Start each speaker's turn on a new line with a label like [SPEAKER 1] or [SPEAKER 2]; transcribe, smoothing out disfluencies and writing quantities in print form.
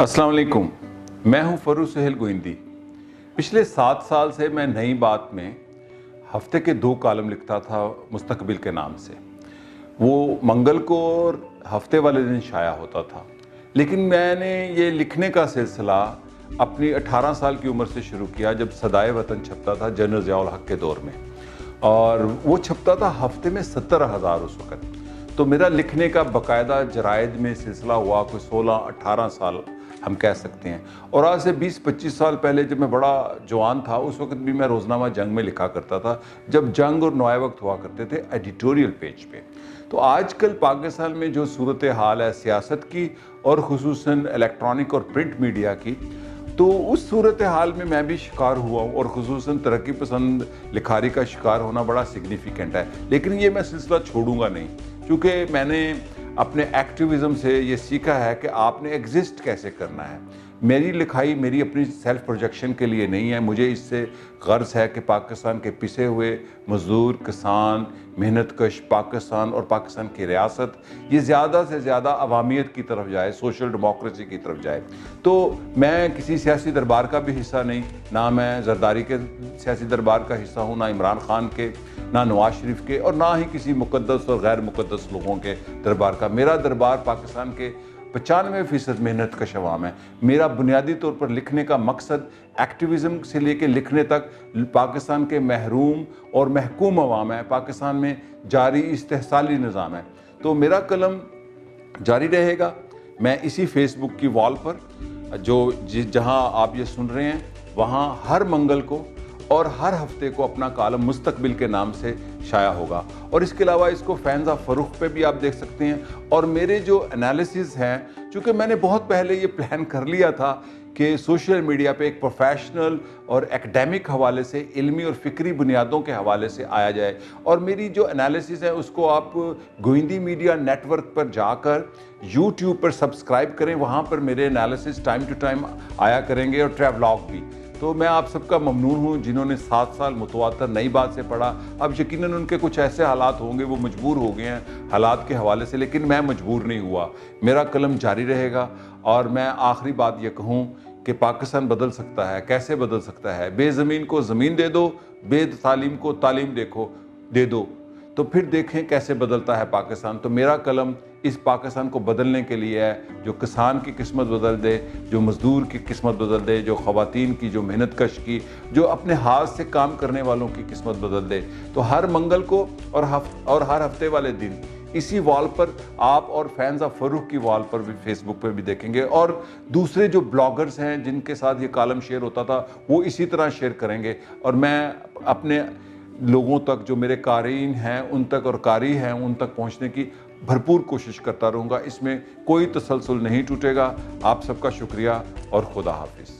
[SPEAKER 1] अस्सलाम वालेकुम। मैं हूं फरूख सुहेल गोइंदी। पिछले 7 साल से मैं नई बात में हफ्ते के 2 कॉलम लिखता था मुस्तकबिल के नाम से। वो मंगल को और हफ्ते वाले दिन शाया होता था, लेकिन मैंने ये लिखने का सिलसिला अपनी 18 साल की उम्र से शुरू किया जब सदाए वतन छपता था जनरल ज़िया उल हक के दौर में, और वो छपता था हफ्ते में 70,000 उस वक़्त। तो मेरा लिखने का बाकायदा जराइद में सिलसिला हुआ कोई 16-18 साल हम कह सकते हैं। और आज से 20-25 साल पहले जब मैं बड़ा जवान था, उस वक्त भी मैं रोज़नामा जंग में लिखा करता था, जब जंग और नए वक्त हुआ करते थे एडिटोरियल पेज पे। तो आजकल पाकिस्तान में जो सूरत हाल है सियासत की और ख़ुसूसन इलेक्ट्रॉनिक और प्रिंट मीडिया की, तो उस सूरत हाल में मैं भी शिकार हुआ हूँ, और ख़ुसूसन तरक्की पसंद लिखारी का शिकार होना बड़ा सिग्निफिकेंट है। लेकिन ये मैं सिलसिला छोड़ूंगा नहीं, क्योंकि मैंने अपने एक्टिविज़म से ये सीखा है कि आपने एग्जिस्ट कैसे करना है। मेरी लिखाई मेरी अपनी सेल्फ प्रोजेक्शन के लिए नहीं है। मुझे इससे गर्ज है कि पाकिस्तान के पिसे हुए मज़दूर, किसान, मेहनत कश पाकिस्तान और पाकिस्तान की रियासत ये ज़्यादा से ज़्यादा अवामियत की तरफ जाए, सोशल डेमोक्रेसी की तरफ जाए। तो मैं किसी सियासी दरबार का भी हिस्सा नहीं, ना मैं जरदारी के सियासी दरबार का हिस्सा हूँ, ना इमरान खान के, ना नवाज शरीफ के, और ना ही किसी मुक़द्दस और गैर मुक़द्दस लोगों के दरबार का। मेरा दरबार पाकिस्तान के 95% मेहनत कश अवाम है। मेरा बुनियादी तौर पर लिखने का मकसद एक्टिविज़म से लेकर लिखने तक पाकिस्तान के महरूम और महकूम अवाम है, पाकिस्तान में जारी इस्तेहसाली निज़ाम है। तो मेरा कलम जारी रहेगा। मैं इसी फेसबुक की वॉल पर जहाँ आप ये सुन रहे हैं, वहाँ हर मंगल को और हर हफ्ते को अपना कॉलम मुस्तकबिल के नाम से शाया होगा। और इसके अलावा इसको फैंस ऑफ फरूख पे भी आप देख सकते हैं। और मेरे जो एनालिसिस हैं, चूँकि मैंने बहुत पहले ये प्लान कर लिया था कि सोशल मीडिया पे एक प्रोफेशनल और एकेडमिक हवाले से, इल्मी और फ़िक्री बुनियादों के हवाले से आया जाए, और मेरी जो एनालिसिस है उसको आप गोइंदी मीडिया नेटवर्क पर जाकर यूट्यूब पर सब्सक्राइब करें। वहाँ पर मेरे एनालिसिस टाइम टू टाइम आया करेंगे, और ट्रैवलॉग भी। तो मैं आप सबका ममनून हूँ जिन्होंने 7 साल मुतवातर नई बात से पढ़ा। अब यकीनन उनके कुछ ऐसे हालात होंगे, वो मजबूर हो गए हैं हालात के हवाले से, लेकिन मैं मजबूर नहीं हुआ। मेरा कलम जारी रहेगा। और मैं आखिरी बात ये कहूँ कि पाकिस्तान बदल सकता है। कैसे बदल सकता है? बेज़मीन को ज़मीन दे दो, बेतालीम को तालीम दे दो, तो फिर देखें कैसे बदलता है पाकिस्तान। तो मेरा कलम इस पाकिस्तान को बदलने के लिए है, जो किसान की किस्मत बदल दे, जो मज़दूर की किस्मत बदल दे, जो ख़वातीन की, जो मेहनत कश की, जो अपने हाथ से काम करने वालों की किस्मत बदल दे। तो हर मंगल को और हर हफ्ते वाले दिन इसी वॉल पर आप और फैंस ऑफ फरूख की वॉल पर भी, फेसबुक पर भी देखेंगे। और दूसरे जो ब्लॉगर्स हैं जिनके साथ ये कॉलम शेयर होता था, वो इसी तरह शेयर करेंगे। और मैं अपने लोगों तक, जो मेरे क़ारीन हैं उन तक और कारी हैं उन तक पहुंचने की भरपूर कोशिश करता रहूँगा। इसमें कोई तसलसल नहीं टूटेगा। आप सबका शुक्रिया और खुदा हाफिज़।